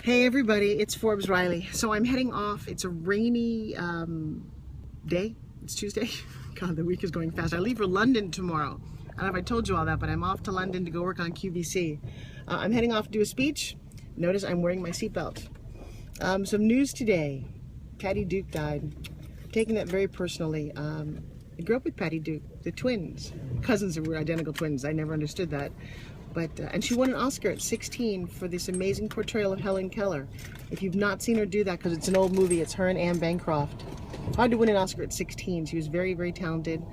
Hey everybody, it's Forbes Riley. So I'm heading off. It's a rainy day. It's Tuesday. God, the week is going fast. I leave for London tomorrow. I don't know if I told you all that, but I'm off to London to go work on QVC. I'm heading off to do a speech. Notice I'm wearing my seatbelt. Some news today. Patty Duke died. I'm taking that very personally. I grew up with Patty Duke, the twins. Cousins who were identical twins. I never understood that. But, and she won an Oscar at 16 for this amazing portrayal of Helen Keller. If you've not seen her do that, because it's an old movie, it's her and Anne Bancroft. Hard to win an Oscar at 16. She was very, very talented.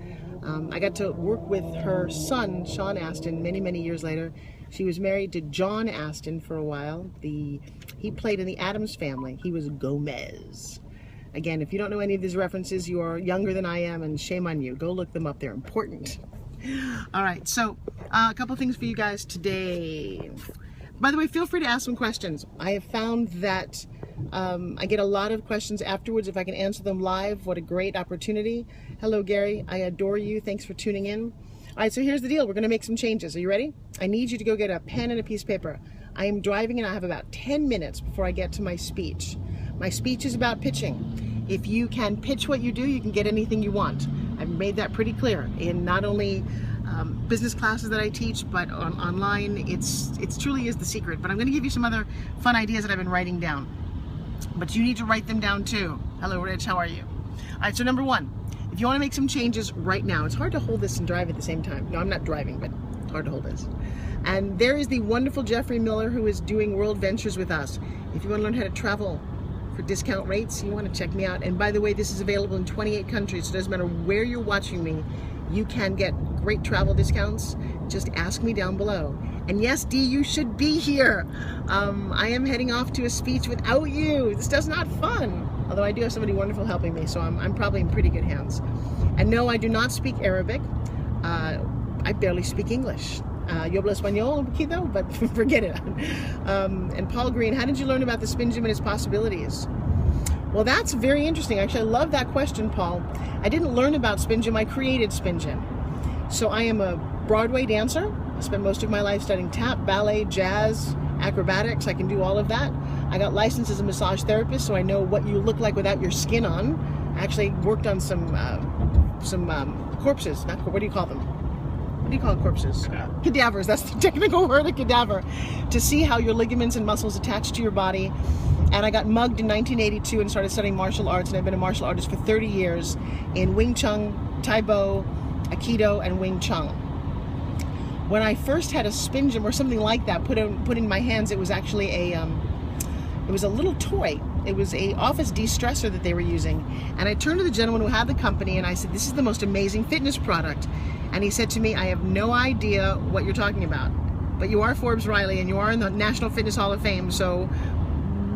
I got to work with her son, Sean Astin, many, many years later. She was married to John Astin for a while. He played in the Addams Family. He was Gomez. Again, if you don't know any of these references, you are younger than I am, and shame on you. Go look them up. They're important. All right, so a couple things for you guys today. By the way, feel free to ask some questions. I have found that I get a lot of questions afterwards. If I can answer them live, what a great opportunity. Hello, Gary. I adore you. Thanks for tuning in. All right, so here's the deal. We're going to make some changes. Are you ready? I need you to go get a pen and a piece of paper. I am driving and I have about 10 minutes before I get to my speech. My speech is about pitching. If you can pitch what you do, you can get anything you want. I've made that pretty clear in not only business classes that I teach, but online. It truly is the secret. But I'm going to give you some other fun ideas that I've been writing down. But you need to write them down too. Hello, Rich. How are you? All right. So number one, if you want to make some changes right now, it's hard to hold this and drive at the same time. No, I'm not driving, but it's hard to hold this. And there is the wonderful Jeffrey Miller who is doing World Ventures with us. If you want to learn how to travel for discount rates, you want to check me out. And by the way, this is available in 28 countries, so it doesn't matter where you're watching me, you can get great travel discounts. Just ask me down below. And yes, Dee, you should be here. I am heading off to a speech without you. This does not fun. Although I do have somebody wonderful helping me, so I'm probably in pretty good hands. And no, I do not speak Arabic. I barely speak English. Yo hablo español un poquito, but forget it. And Paul Green, how did you learn about the Spin Gym and its possibilities? Well, that's very interesting. Actually, I love that question, Paul. I didn't learn about Spin Gym, I created Spin Gym. So I am a Broadway dancer. I spent most of my life studying tap, ballet, jazz, acrobatics. I can do all of that. I got licensed as a massage therapist, so I know what you look like without your skin on. I actually worked on some corpses. What do you call them? What do you call corpses? Cadavers. That's the technical word, a cadaver. To see how your ligaments and muscles attach to your body. And I got mugged in 1982 and started studying martial arts, and I've been a martial artist for 30 years in Wing Chun, Tai Bo, Aikido, and Wing Chun. When I first had a spin gym or something like that put in my hands, it was actually it was a little toy. It was a office de-stressor that they were using. And I turned to the gentleman who had the company and I said, "This is the most amazing fitness product." And he said to me, "I have no idea what you're talking about, but you are Forbes Riley and you are in the National Fitness Hall of Fame, so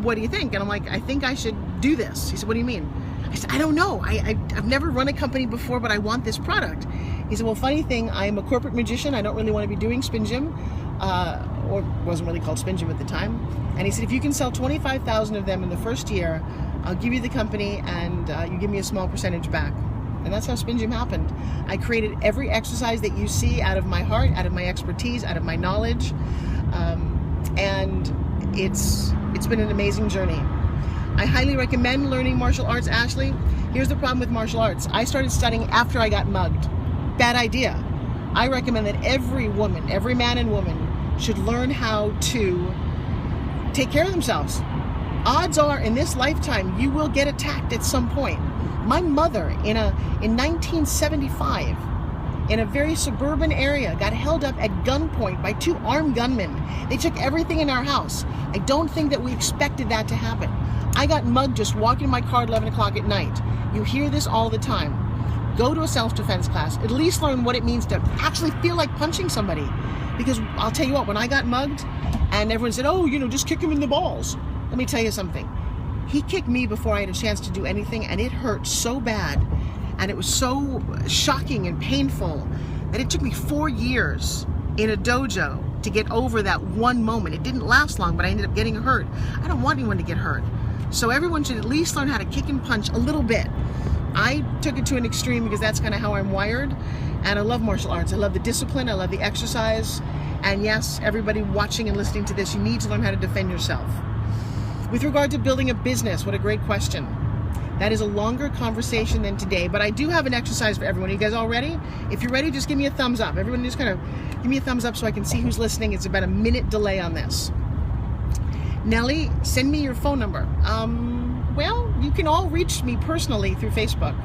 what do you think?" And I'm like, "I think I should do this." He said, "What do you mean?" I said, "I don't know. I've never run a company before, but I want this product." He said, "Well, funny thing, I am a corporate magician. I don't really want to be doing Spin Gym, or wasn't really called Spin Gym at the time." And he said, "If you can sell 25,000 of them in the first year, I'll give you the company and you give me a small percentage back." And that's how Spin Gym happened. I created every exercise that you see out of my heart, out of my expertise, out of my knowledge. And it's been an amazing journey. I highly recommend learning martial arts, Ashley. Here's the problem with martial arts. I started studying after I got mugged. Bad idea. I recommend that every woman, every man and woman should learn how to take care of themselves. Odds are in this lifetime you will get attacked at some point. My mother in 1975 in a very suburban area got held up at gunpoint by 2 armed gunmen. They took everything in our house. I don't think that we expected that to happen. I got mugged just walking in my car at 11 o'clock at night. You hear this all the time. Go to a self-defense class. At least learn what it means to actually feel like punching somebody. Because I'll tell you what, when I got mugged and everyone said, "Oh, just kick him in the balls." Let me tell you something. He kicked me before I had a chance to do anything, and it hurt so bad. And it was so shocking and painful that it took me 4 years in a dojo to get over that one moment. It didn't last long, but I ended up getting hurt. I don't want anyone to get hurt. So everyone should at least learn how to kick and punch a little bit. I took it to an extreme because that's kind of how I'm wired. And I love martial arts. I love the discipline. I love the exercise. And yes, everybody watching and listening to this, you need to learn how to defend yourself. With regard to building a business, what a great question. That is a longer conversation than today, but I do have an exercise for everyone. Are you guys all ready? If you're ready, just give me a thumbs up. Everyone just kind of give me a thumbs up so I can see who's listening. It's about a minute delay on this. Nellie, send me your phone number. Well, you can all reach me personally through Facebook.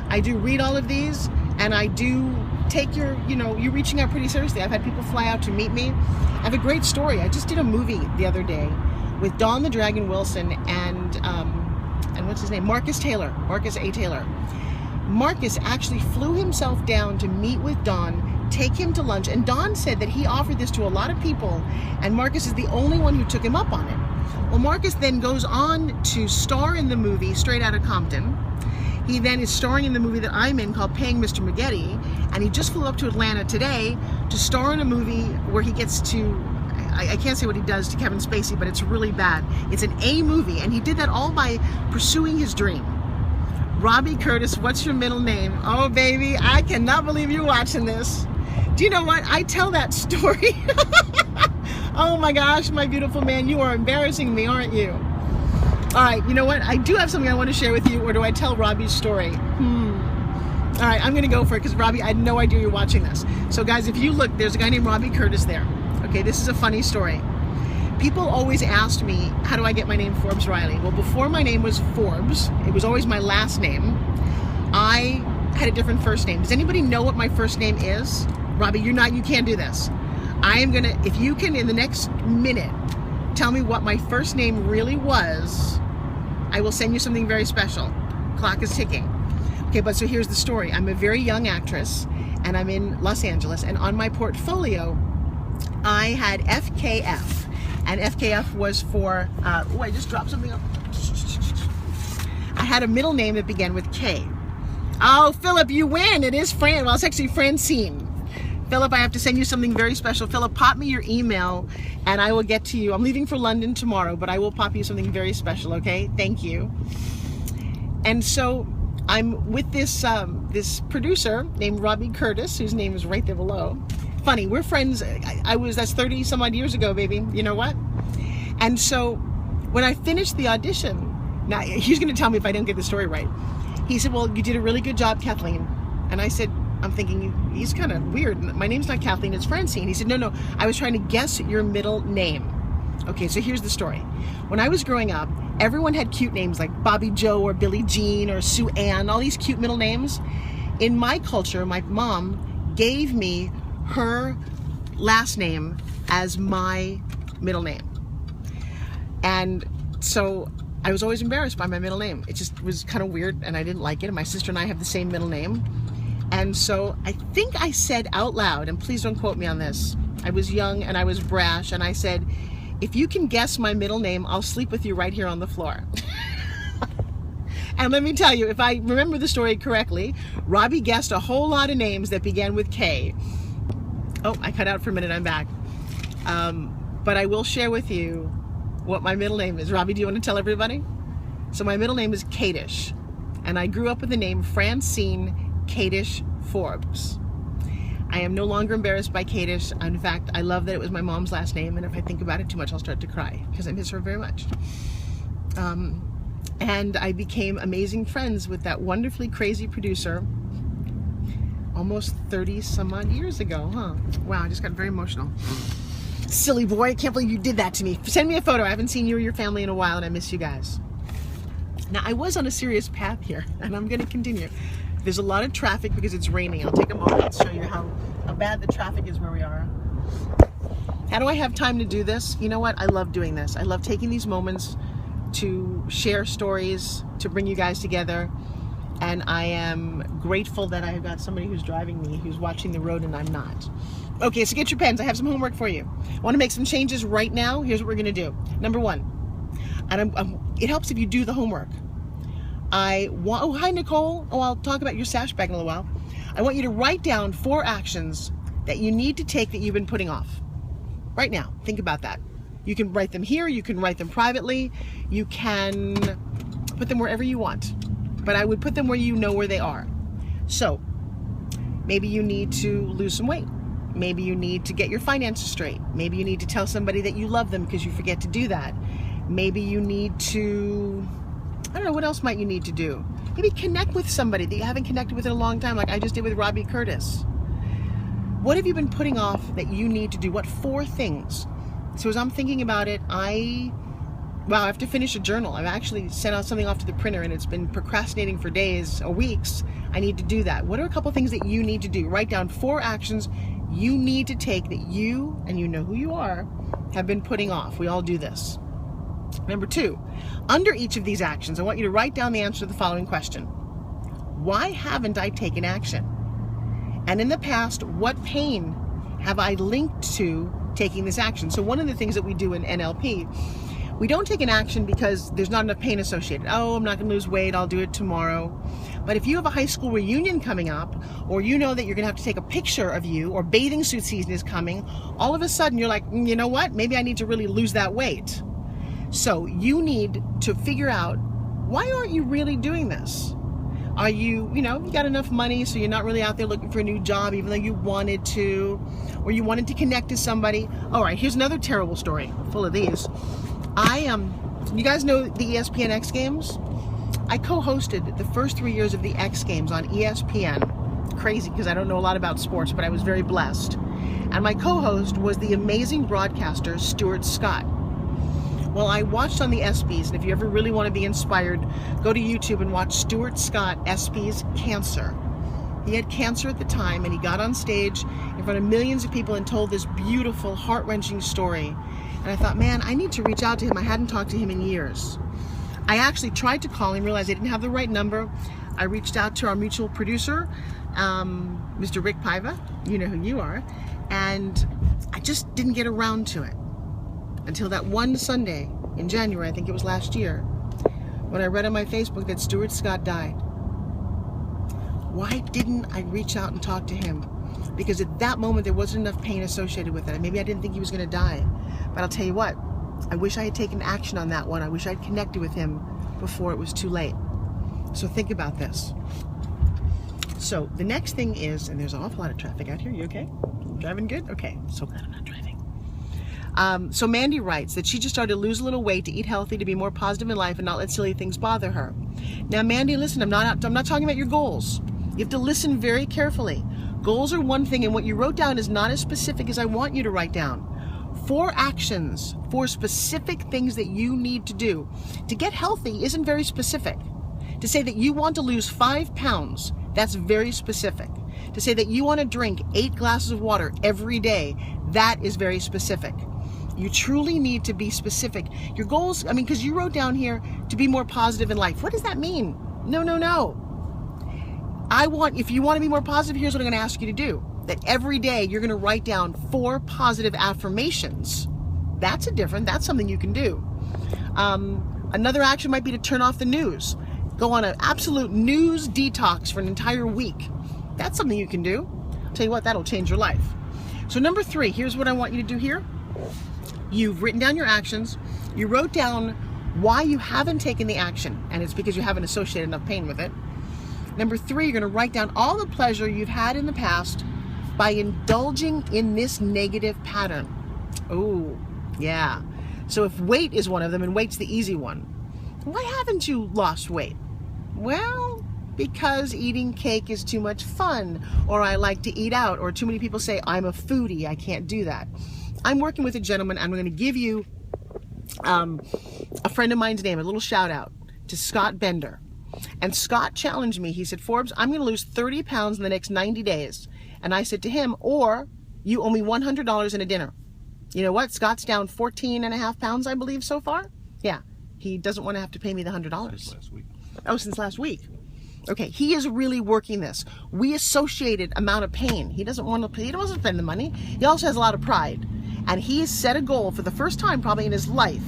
I do read all of these, and I do take your, you're reaching out pretty seriously. I've had people fly out to meet me. I have a great story. I just did a movie the other day with Don the Dragon Wilson and what's his name? Marcus A. Taylor. Marcus actually flew himself down to meet with Don, take him to lunch, and Don said that he offered this to a lot of people, and Marcus is the only one who took him up on it. Well, Marcus then goes on to star in the movie Straight Outta Compton. He then is starring in the movie that I'm in called Paying Mr. Maggette, and he just flew up to Atlanta today to star in a movie where he gets to, I can't say what he does to Kevin Spacey, but it's really bad. It's an A movie, and he did that all by pursuing his dream. Robbie Curtis, what's your middle name? Oh, baby, I cannot believe you're watching this. Do you know what? I tell that story. Oh my gosh, my beautiful man, you are embarrassing me, aren't you? All right, you know what? I do have something I want to share with you, or do I tell Robbie's story? All right, I'm going to go for it because, Robbie, I had no idea you're watching this. So, guys, if you look, there's a guy named Robbie Curtis there. Okay, this is a funny story. People always asked me, how do I get my name Forbes Riley? Well, before my name was Forbes, it was always my last name. I had a different first name. Does anybody know what my first name is? Robbie, you can't do this. I am gonna, if you can in the next minute tell me what my first name really was, I will send you something very special. Clock is ticking. Okay, but so here's the story. I'm a very young actress, and I'm in Los Angeles, and on my portfolio, I had FKF, and FKF was for, I just dropped something up. I had a middle name that began with K. Oh, Philip, you win. It is Fran. Well, it's actually Francine. Philip, I have to send you something very special. Philip, pop me your email, and I will get to you. I'm leaving for London tomorrow, but I will pop you something very special, okay? Thank you. And so I'm with this this producer named Robbie Curtis, whose name is right there below. Funny, we're friends. That's 30 some odd years ago, baby. You know what? And so when I finished the audition, now he's going to tell me if I don't get the story right. He said, well, you did a really good job, Kathleen. And I said, I'm thinking, he's kind of weird. My name's not Kathleen, it's Francine. He said, no, I was trying to guess your middle name. Okay, so here's the story. When I was growing up, everyone had cute names like Bobby Joe or Billie Jean or Sue Ann, all these cute middle names. In my culture, my mom gave me her last name as my middle name. And so I was always embarrassed by my middle name. It just was kind of weird, and I didn't like it. And my sister and I have the same middle name. And so I think I said out loud, and please don't quote me on this, I was young and I was brash, and I said, if you can guess my middle name, I'll sleep with you right here on the floor. And let me tell you, if I remember the story correctly, Robbie guessed a whole lot of names that began with K. Oh, I cut out for a minute, I'm back. But I will share with you what my middle name is. Robbie, do you want to tell everybody? So my middle name is Kadish, and I grew up with the name Francine Kadish Forbes. I am no longer embarrassed by Kadish. In fact, I love that it was my mom's last name, and if I think about it too much, I'll start to cry because I miss her very much. And I became amazing friends with that wonderfully crazy producer almost 30 some odd years ago, huh? Wow, I just got very emotional. Silly boy, I can't believe you did that to me. Send me a photo. I haven't seen you or your family in a while, and I miss you guys. Now, I was on a serious path here, and I'm going to continue. There's a lot of traffic because it's raining. I'll take a moment to show you how bad the traffic is where we are. How do I have time to do this? You know what? I love doing this. I love taking these moments to share stories, to bring you guys together. And I am grateful that I've got somebody who's driving me, who's watching the road, and I'm not. Okay, so get your pens. I have some homework for you. I want to make some changes right now. Here's what we're going to do. Number one, and it helps if you do the homework. Oh, hi, Nicole. Oh, I'll talk about your sash bag in a little while. I want you to write down 4 actions that you need to take that you've been putting off. Right now, think about that. You can write them here. You can write them privately. You can put them wherever you want. But I would put them where you know where they are. So, maybe you need to lose some weight. Maybe you need to get your finances straight. Maybe you need to tell somebody that you love them because you forget to do that. Maybe you need to, I don't know, what else might you need to do? Maybe connect with somebody that you haven't connected with in a long time, like I just did with Robbie Curtis. What have you been putting off that you need to do? What 4 things? So as I'm thinking about it, I have to finish a journal. I've actually sent out something off to the printer and it's been procrastinating for days or weeks. I need to do that. What are a couple things that you need to do? Write down 4 actions you need to take that you, and you know who you are, have been putting off. We all do this. Number 2, under each of these actions, I want you to write down the answer to the following question. Why haven't I taken action? And in the past, what pain have I linked to taking this action? So one of the things that we do in NLP, we don't take an action because there's not enough pain associated. Oh, I'm not going to lose weight, I'll do it tomorrow. But if you have a high school reunion coming up, or you know that you're going to have to take a picture of you, or bathing suit season is coming, all of a sudden you're like, you know what? Maybe I need to really lose that weight. So you need to figure out, why aren't you really doing this? Are you got enough money so you're not really out there looking for a new job even though you wanted to, or you wanted to connect to somebody? All right, here's another terrible story, full of these. You guys know the ESPN X Games? I co-hosted the first 3 years of the X Games on ESPN. Crazy, because I don't know a lot about sports, but I was very blessed. And my co-host was the amazing broadcaster, Stuart Scott. Well, I watched on the ESPYs, and if you ever really want to be inspired, go to YouTube and watch Stuart Scott, ESPYs Cancer. He had cancer at the time, and he got on stage in front of millions of people and told this beautiful, heart-wrenching story. And I thought, man, I need to reach out to him. I hadn't talked to him in years. I actually tried to call him, realized I didn't have the right number. I reached out to our mutual producer, Mr. Rick Paiva, you know who you are, and I just didn't get around to it until that one Sunday in January, I think it was last year, when I read on my Facebook that Stuart Scott died. Why didn't I reach out and talk to him? Because at that moment there wasn't enough pain associated with it. Maybe I didn't think he was going to die. But I'll tell you what, I wish I had taken action on that one. I wish I'd connected with him before it was too late. So think about this. So the next thing is, and there's an awful lot of traffic out here. You okay? Driving good? Okay. So glad I'm not driving. So Mandy writes that she just started to lose a little weight, to eat healthy, to be more positive in life, and not let silly things bother her. Now, Mandy, listen, I'm not talking about your goals. You have to listen very carefully. Goals are one thing, and what you wrote down is not as specific as I want you to write down. 4 actions, 4 specific things that you need to do. To get healthy isn't very specific. To say that you want to lose 5 pounds, that's very specific. To say that you want to drink 8 glasses of water every day, that is very specific. You truly need to be specific. Your goals, because you wrote down here to be more positive in life. What does that mean? No. If you want to be more positive, here's what I'm going to ask you to do. That every day you're going to write down 4 positive affirmations. That's something you can do. Another action might be to turn off the news. Go on an absolute news detox for an entire week. That's something you can do. I'll tell you what, that'll change your life. So number 3, here's what I want you to do here. You've written down your actions. You wrote down why you haven't taken the action, and it's because you haven't associated enough pain with it. Number 3, you're going to write down all the pleasure you've had in the past by indulging in this negative pattern. Oh, yeah. So if weight is one of them, and weight's the easy one, why haven't you lost weight? Well, because eating cake is too much fun, or I like to eat out, or too many people say, I'm a foodie, I can't do that. I'm working with a gentleman, and I'm going to give you a friend of mine's name, a little shout out to Scott Bender. And Scott challenged me. He said, Forbes, I'm going to lose 30 pounds in the next 90 days. And I said to him, or you owe me $100 in a dinner. You know what? Scott's down 14.5 pounds, I believe, so far. Yeah. He doesn't want to have to pay me the $100. Since last week. Oh, since last week. Okay. He is really working this. We associated amount of pain. He doesn't want to pay. He doesn't spend the money. He also has a lot of pride. And he has set a goal for the first time probably in his life.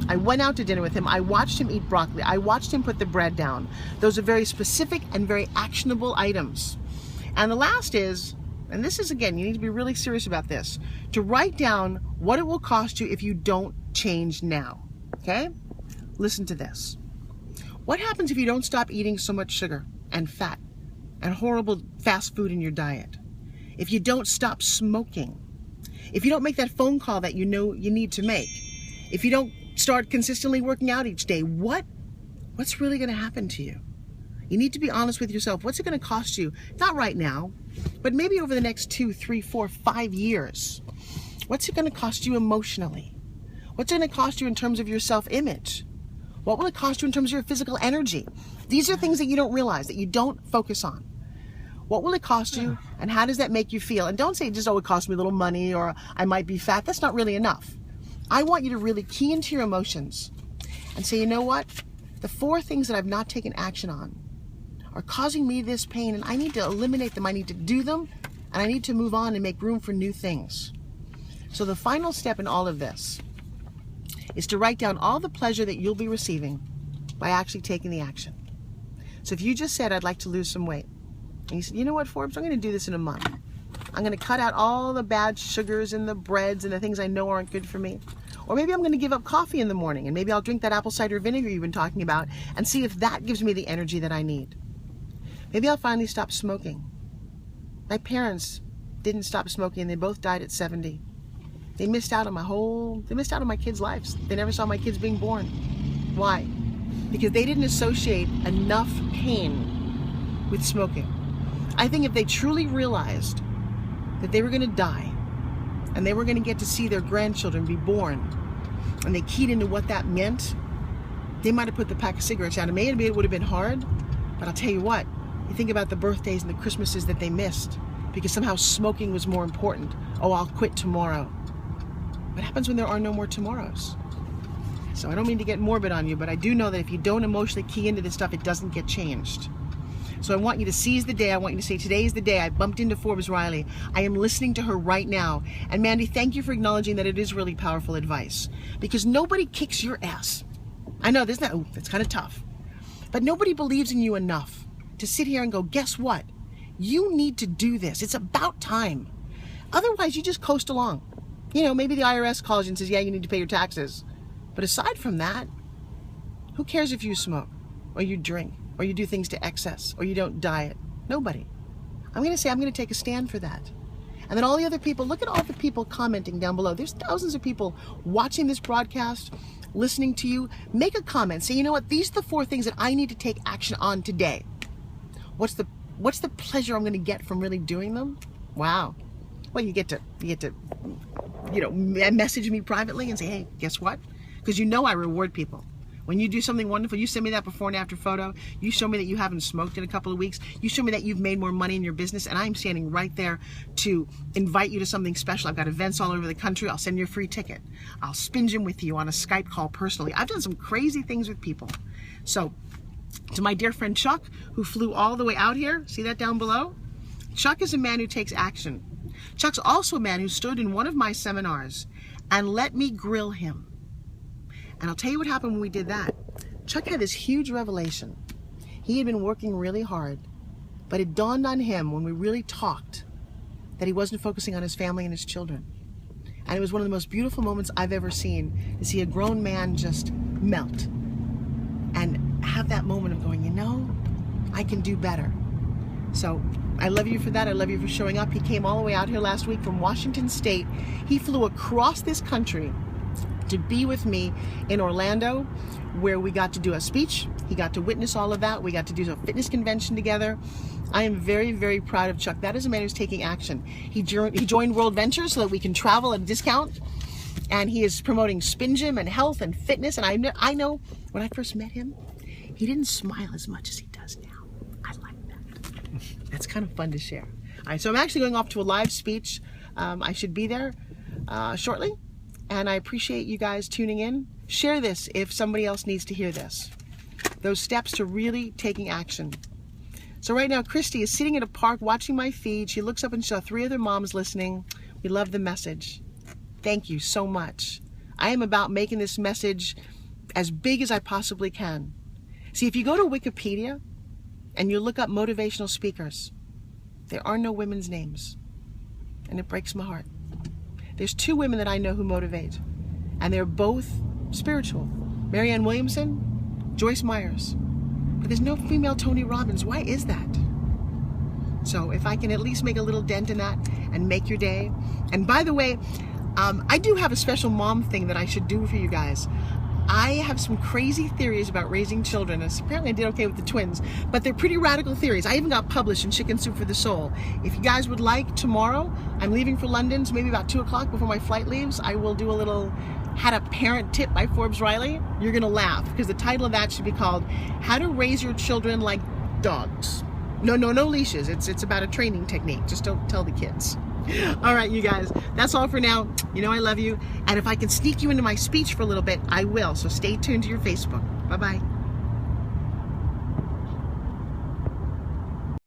I went out to dinner with him. I watched him eat broccoli. I watched him put the bread down. Those are very specific and very actionable items. And the last is, and this is, again, you need to be really serious about this, to write down what it will cost you if you don't change now. Okay? Listen to this. What happens if you don't stop eating so much sugar and fat and horrible fast food in your diet? If you don't stop smoking? If you don't make that phone call that you know you need to make? If you don't start consistently working out each day. What's really going to happen to you? You need to be honest with yourself. What's it going to cost you? Not right now, but maybe over the next 2, 3, 4, 5 years. What's it going to cost you emotionally? What's it going to cost you in terms of your self-image? What will it cost you in terms of your physical energy? These are things that you don't realize, that you don't focus on. What will it cost you, and how does that make you feel? And don't say just, oh, it cost me a little money, or I might be fat. That's not really enough. I want you to really key into your emotions and say, you know what? The 4 things that I've not taken action on are causing me this pain, and I need to eliminate them. I need to do them, and I need to move on and make room for new things. So the final step in all of this is to write down all the pleasure that you'll be receiving by actually taking the action. So if you just said, I'd like to lose some weight, and you said, you know what, Forbes, I'm going to do this in a month. I'm going to cut out all the bad sugars and the breads and the things I know aren't good for me. Or maybe I'm going to give up coffee in the morning, and maybe I'll drink that apple cider vinegar you've been talking about and see if that gives me the energy that I need. Maybe I'll finally stop smoking. My parents didn't stop smoking, and they both died at 70. They missed out on my kids' lives. They never saw my kids being born. Why? Because they didn't associate enough pain with smoking. I think if they truly realized that they were going to die and they were going to get to see their grandchildren be born, and they keyed into what that meant, they might have put the pack of cigarettes down. Maybe it would have been hard, but I'll tell you what, you think about the birthdays and the Christmases that they missed because somehow smoking was more important. Oh, I'll quit tomorrow. What happens when there are no more tomorrows? So I don't mean to get morbid on you, but I do know that if you don't emotionally key into this stuff, it doesn't get changed. So I want you to seize the day. I want you to say, today is the day I bumped into Forbes Riley. I am listening to her right now. And Mandy, thank you for acknowledging that it is really powerful advice, because nobody kicks your ass. I know that's kind of tough, but nobody believes in you enough to sit here and go, guess what? You need to do this. It's about time. Otherwise, you just coast along. You know, maybe the IRS calls you and says, yeah, you need to pay your taxes. But aside from that, who cares if you smoke or you drink or you do things to excess or you don't diet? Nobody. I'm going to say I'm going to take a stand for that. And then all the other people, look at all the people commenting down below. There's thousands of people watching this broadcast, listening to you. Make a comment. Say, you know what? These are the 4 things that I need to take action on today. What's the pleasure I'm going to get from really doing them? Wow. Well, you get to message me privately and say, hey, guess what? Because you know I reward people. When you do something wonderful, you send me that before and after photo. You show me that you haven't smoked in a couple of weeks. You show me that you've made more money in your business, and I'm standing right there to invite you to something special. I've got events all over the country. I'll send you a free ticket. I'll spinge in with you on a Skype call personally. I've done some crazy things with people. So, to my dear friend Chuck, who flew all the way out here, see that down below? Chuck is a man who takes action. Chuck's also a man who stood in one of my seminars and let me grill him. And I'll tell you what happened when we did that. Chuck had this huge revelation. He had been working really hard, but it dawned on him when we really talked that he wasn't focusing on his family and his children. And it was one of the most beautiful moments I've ever seen, to see a grown man just melt and have that moment of going, you know, I can do better. So I love you for that. I love you for showing up. He came all the way out here last week from Washington State. He flew across this country to be with me in Orlando, where we got to do a speech. He got to witness all of that. We got to do a fitness convention together. I am very, very proud of Chuck. That is a man who's taking action. He joined World Ventures so that we can travel at a discount. And he is promoting Spin Gym and health and fitness. And I know when I first met him, he didn't smile as much as he does now. I like that. That's kind of fun to share. All right, so I'm actually going off to a live speech. I should be there shortly. And I appreciate you guys tuning in. Share this if somebody else needs to hear this. Those steps to really taking action. So right now, Christy is sitting in a park watching my feed. She looks up and saw 3 other moms listening. We love the message. Thank you so much. I am about making this message as big as I possibly can. See, if you go to Wikipedia and you look up motivational speakers, there are no women's names. And it breaks my heart. There's 2 women that I know who motivate, and they're both spiritual. Marianne Williamson, Joyce Myers. But there's no female Tony Robbins. Why is that? So if I can at least make a little dent in that and make your day. And by the way, I do have a special mom thing that I should do for you guys. I have some crazy theories about raising children, and apparently I did okay with the twins, but they're pretty radical theories. I even got published in Chicken Soup for the Soul. If you guys would like, tomorrow, I'm leaving for London, so maybe about 2 o'clock before my flight leaves, I will do a little How to Parent Tip by Forbes Riley. You're gonna laugh, because the title of that should be called How to Raise Your Children Like Dogs. No leashes. It's about a training technique. Just don't tell the kids. All right, you guys, that's all for now. You know I love you. And if I can sneak you into my speech for a little bit, I will. So stay tuned to your Facebook. Bye-bye.